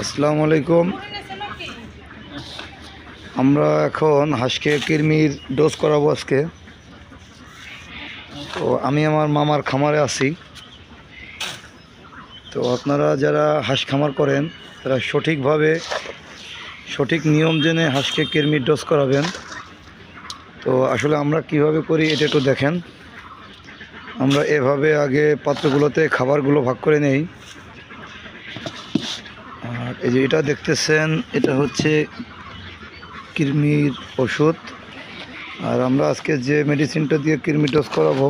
আসসালামু আলাইকুম। আমরা এখন হাঁসকে কৃমির ডোজ করাবো আজকে। তো আমি আমার মামার খামারে আছি। তো আপনারা যারা হাঁস খামার করেন তারা সঠিকভাবে সঠিক নিয়ম জেনে হাঁসকে কৃমির ডোজ করাবেন। তো আসলে আমরা কিভাবে করি এটা একটু দেখেন। আমরা এভাবে আগে পাত্রগুলোতে খাবারগুলো ভাগ করে নেই। আর এই যে এটা দেখতেছেন, এটা হচ্ছে কৃমির ওষুধ। আর আমরা আজকে যে মেডিসিনটা দিয়ে কৃমি ডোজ করাবো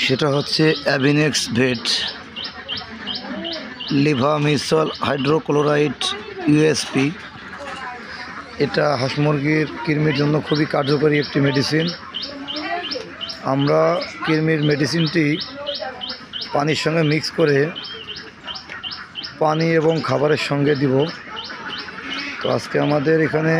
সেটা হচ্ছে অ্যাভিনেক্স ভেট লিভামিসল হাইড্রোক্লোরাইড ইউএসপি। এটা হাঁস মুরগির কৃমির জন্য খুবই কার্যকরী একটি মেডিসিন। আমরা কৃমির মেডিসিনটি পানির সঙ্গে মিক্স করে পানি এবং খাবারের সঙ্গে দিব। তো আজকে আমাদের এখানে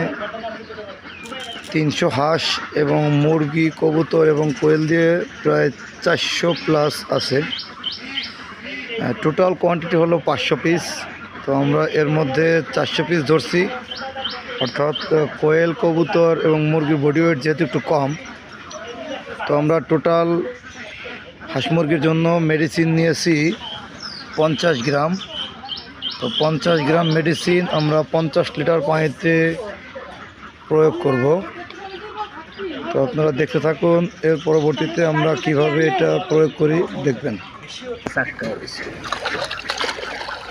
300 হাঁস এবং মুরগি, কবুতর এবং কোয়েল দিয়ে প্রায় 400 প্লাস আছে। টোটাল কোয়ান্টিটি হলো 500 পিস। তো আমরা এর মধ্যে 400 পিস ধরছি, অর্থাৎ কোয়েল, কবুতর এবং মুরগির বডি ওয়েট যেহেতু একটু কম। তো আমরা টোটাল হাঁস মুরগির জন্য মেডিসিন নিয়েছি 50 গ্রাম। তো 50 গ্রাম মেডিসিন আমরা 50 লিটার পানিতে প্রয়োগ করব। তো আপনারা দেখতে থাকুন, এর পরবর্তীতে আমরা কিভাবে এটা প্রয়োগ করি দেখবেন।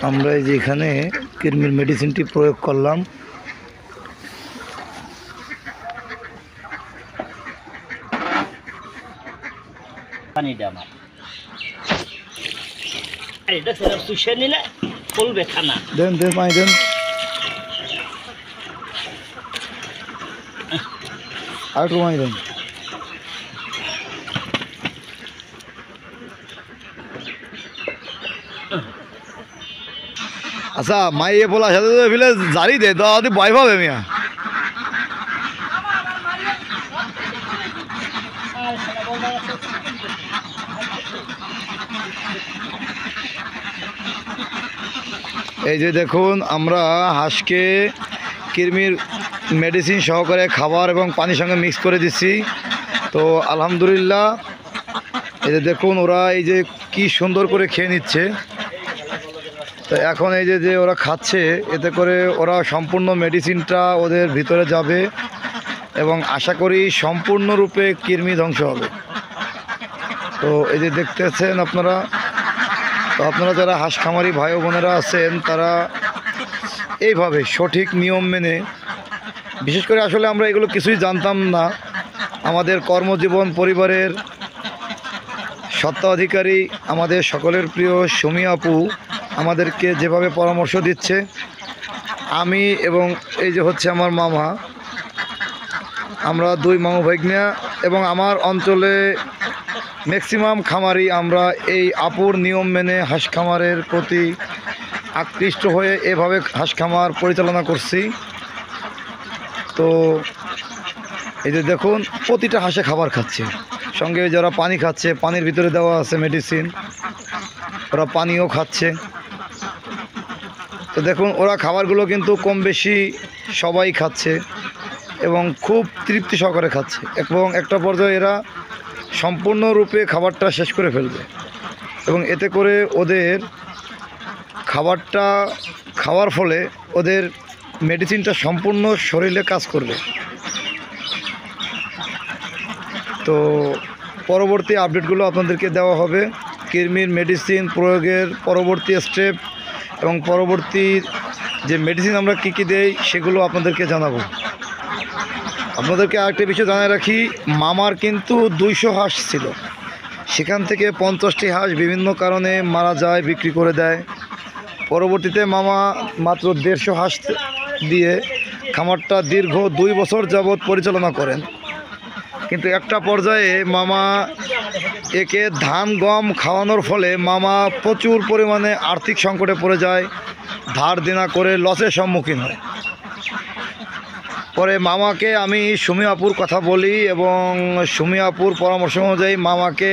আমরা এই যে এখানে কৃমির মেডিসিনটি প্রয়োগ করলাম। দেন দেন পানি দেন। আর একটু পানি দেন। আচ্ছা মাইয়ে বলার সাথে তো ফিলে জারি দে তো ভয় পাবে মিয়া। এই যে দেখুন, আমরা হাঁসকে কৃমির মেডিসিন সহকারে খাবার এবং পানির সঙ্গে মিক্স করে দিচ্ছি। তো আলহামদুলিল্লাহ, এই যে দেখুন ওরা এই যে কি সুন্দর করে খেয়ে নিচ্ছে। তো এখন এই যে ওরা খাচ্ছে, এতে করে ওরা সম্পূর্ণ মেডিসিনটা ওদের ভিতরে যাবে এবং আশা করি সম্পূর্ণরূপে কৃমি ধ্বংস হবে। তো এই যে দেখতেছেন আপনারা। তো আপনারা যারা হাঁস খামারি ভাই ও বোনেরা আছেন তারা এইভাবে সঠিক নিয়ম মেনে, বিশেষ করে আসলে আমরা এগুলো কিছুই জানতাম না। আমাদের কর্মজীবন পরিবারের স্বত্বাধিকারী আমাদের সকলের প্রিয় সুমি আপু আমাদেরকে যেভাবে পরামর্শ দিচ্ছে, আমি এবং এই যে হচ্ছে আমার মামা, আমরা 2 মামু ভাগ্না এবং আমার অঞ্চলে ম্যাক্সিমাম খামারি আমরা এই আপুর নিয়ম মেনে হাঁস খামারের প্রতি আকৃষ্ট হয়ে এভাবে হাঁস খামার পরিচালনা করছি। তো এই যে দেখুন, প্রতিটা হাঁসে খাবার খাচ্ছে, সঙ্গে যারা পানি খাচ্ছে, পানির ভিতরে দেওয়া আছে মেডিসিন, ওরা পানিও খাচ্ছে। তো দেখুন ওরা খাবারগুলো কিন্তু কম বেশি সবাই খাচ্ছে এবং খুব তৃপ্তি সহকারে খাচ্ছে এবং একটা পর্যায়ে এরা সম্পূর্ণরূপে খাবারটা শেষ করে ফেলবে এবং এতে করে ওদের খাবারটা খাওয়ার ফলে ওদের মেডিসিনটা সম্পূর্ণ শরীরে কাজ করবে। তো পরবর্তী আপডেটগুলো আপনাদেরকে দেওয়া হবে, কৃমির মেডিসিন প্রয়োগের পরবর্তী স্টেপ এবং পরবর্তী যে মেডিসিন আমরা কী কী দেই সেগুলো আপনাদেরকে জানাবো। আপনাদেরকে আরেকটা বিষয় জানাই রাখি, মামার কিন্তু 200 হাঁস ছিল, সেখান থেকে 50টি হাঁস বিভিন্ন কারণে মারা যায়, বিক্রি করে দেয়। পরবর্তীতে মামা মাত্র 150 হাঁস দিয়ে খামারটা দীর্ঘ 2 বছর যাবৎ পরিচালনা করেন। কিন্তু একটা পর্যায়ে মামা একে ধান গম খাওয়ানোর ফলে মামা প্রচুর পরিমাণে আর্থিক সংকটে পড়ে যায়, ধার দেনা করে লসের সম্মুখীন হয়। পরে মামাকে আমি সুমি আপুর কথা বলি এবং সুমি আপুর পরামর্শ অনুযায়ী মামাকে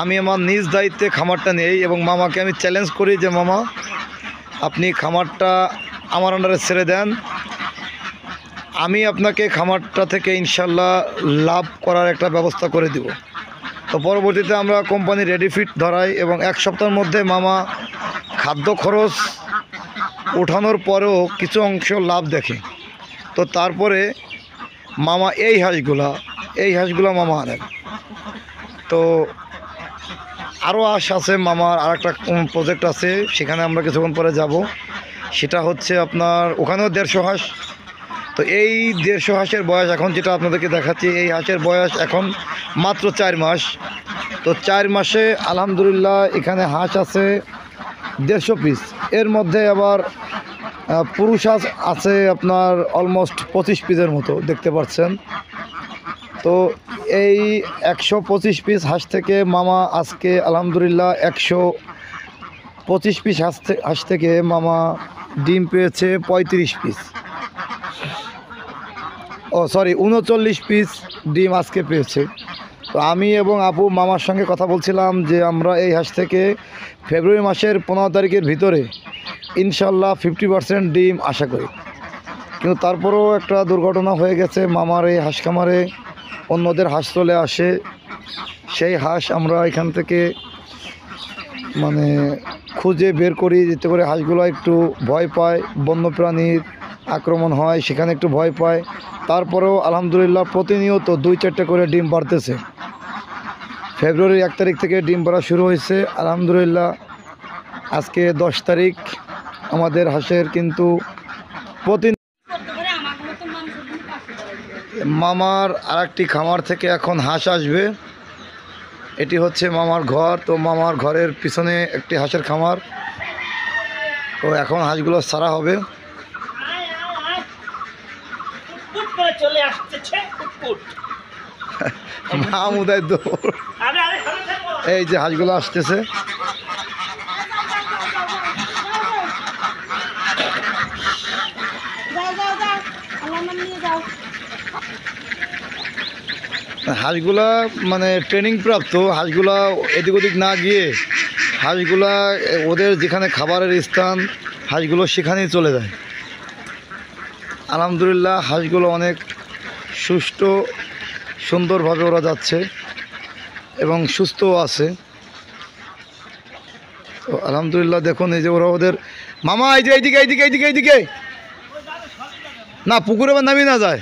আমি আমার নিজ দায়িত্বে খামারটা নেই এবং মামাকে আমি চ্যালেঞ্জ করি যে মামা আপনি খামারটা আমার আন্ডারে ছেড়ে দেন, আমি আপনাকে খামারটা থেকে ইনশাল্লাহ লাভ করার একটা ব্যবস্থা করে দিব। তো পরবর্তীতে আমরা কোম্পানি রেডি ফিট ধরাই এবং এক সপ্তাহের মধ্যে মামা খাদ্য খরচ ওঠানোর পরেও কিছু অংশ লাভ দেখে। তো তারপরে মামা এই হাঁসগুলা মামা আনেন। তো আরও হাঁস আছে, মামার আর একটা প্রজেক্ট আছে, সেখানে আমরা কিছুক্ষণ পরে যাব। সেটা হচ্ছে আপনার ওখানেও 150 হাঁস। তো এই 150 হাঁসের বয়স এখন যেটা আপনাদেরকে দেখাচ্ছি, এই হাঁসের বয়স এখন মাত্র 4 মাস। তো 4 মাসে আলহামদুলিল্লাহ এখানে হাঁস আছে 150 পিস। এর মধ্যে আবার পুরুষ হাঁস আছে আপনার অলমোস্ট 25 পিসের মতো দেখতে পাচ্ছেন। তো এই 125 পিস হাঁস থেকে মামা আজকে আলহামদুলিল্লাহ 125 পিস হাঁস থেকে মামা ডিম পেয়েছে 35 পিস, 39 পিস ডিম আজকে পেয়েছে। তো আমি এবং আপু মামার সঙ্গে কথা বলছিলাম যে আমরা এই হাঁস থেকে ফেব্রুয়ারি মাসের 15 তারিখের ভিতরে ইনশাল্লাহ 50% ডিম আশা করি। কিন্তু তারপরেও একটা দুর্ঘটনা হয়ে গেছে, মামার এই হাঁস খামারে অন্যদের হাঁস চলে আসে। সেই হাঁস আমরা এখান থেকে মানে খুঁজে বের করি, যেতে করে হাঁসগুলো একটু ভয় পায়, বন্যপ্রাণীর আক্রমণ হয় সেখানে একটু ভয় পায়। তারপরেও আলহামদুলিল্লাহ প্রতিনিয়ত 2-4টা করে ডিম বাড়তেছে। ফেব্রুয়ারি 1 তারিখ থেকে ডিম বাড়া শুরু হয়েছে। আলহামদুলিল্লাহ আজকে 10 তারিখ, আমাদের হাঁসের কিন্তু মামার আরেকটি খামার থেকে এখন হাঁস আসবে। এটি হচ্ছে মামার ঘর। তো মামার ঘরের পিছনে একটি হাঁসের খামার। তো এখন হাঁসগুলো ছাড়া হবে। মামুদায় দৌড়, এই যে হাঁসগুলো আসতেছে। হাঁসগুলা মানে ট্রেনিং প্রাপ্ত হাঁসগুলা, এদিক ওদিক না গিয়ে হাঁসগুলা ওদের যেখানে খাবারের স্থান হাঁসগুলো সেখানেই চলে যায়। আলহামদুলিল্লাহ হাঁসগুলো অনেক সুষ্ঠু সুন্দরভাবে ওরা যাচ্ছে এবং সুস্থও আছে। তো আলহামদুলিল্লাহ দেখুন এই যে ওরা ওদের মামা এই যে এইদিকে না পুকুরে বা নামিয়ে না যায়।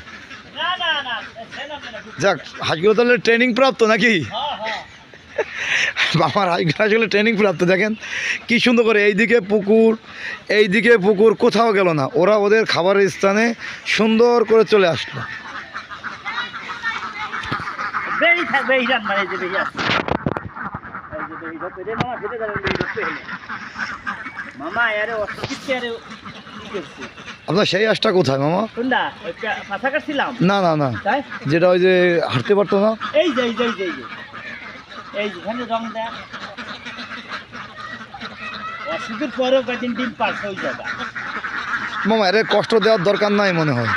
যাক, হাঁসগুলো তাহলে ট্রেনিং প্রাপ্ত নাকি? আমার হাঁসগুলো ট্রেনিং প্রাপ্ত। দেখেন কি সুন্দর করে এইদিকে পুকুর কোথাও গেল না, ওরা ওদের খাবারের স্থানে সুন্দর করে চলে আসলো। আপনার সেই হাঁসটা কোথায় মামা? না না না, যেটা ওই যে হাঁটতে পারতো না, মামা এর কষ্ট দেওয়ার দরকার নাই মনে হয়।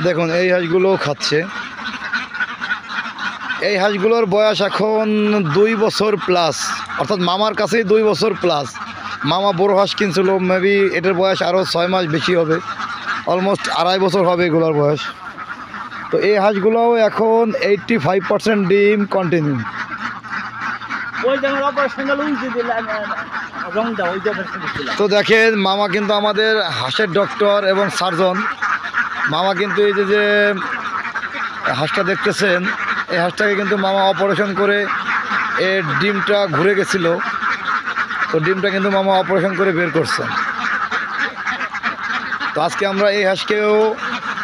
দেখুন এই হাঁসগুলো খাচ্ছে। এই হাঁসগুলোর বয়স এখন 2 বছর প্লাস, অর্থাৎ মামার কাছেই 2 বছর প্লাস। মামা বড় হাঁস কিনছিল, মেবি এটার বয়স আরও 6 মাস বেশি হবে, অলমোস্ট 2.5 বছর হবে এগুলোর বয়স। তো এই হাঁসগুলোও এখন 85% ডিম কন্টিনিউ। তো দেখেন মামা কিন্তু আমাদের হাঁসের ডক্টর এবং সার্জন। মামা কিন্তু এই যে হাঁসটা দেখতেছেন, এই হাঁসটাকে কিন্তু মামা অপারেশন করে এর ডিমটা ঘুরে গেছিলো। তো ডিমটা কিন্তু মামা অপারেশন করে বের করছেন। তো আজকে আমরা এই হাঁসকেও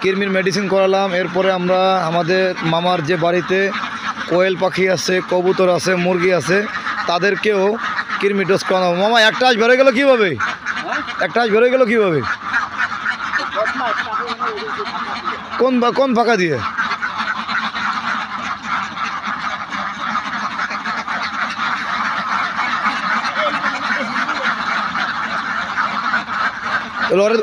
কৃমির মেডিসিন করালাম। এরপরে আমরা আমাদের মামার যে বাড়িতে কোয়েল পাখি আছে, কবুতর আছে, মুরগি আছে, তাদেরকেও কৃমি ডোজ করানো। মামা একটা হাঁস বেড়ে গেল কীভাবে? কোন ফাঁকা দিয়ে? লড়ে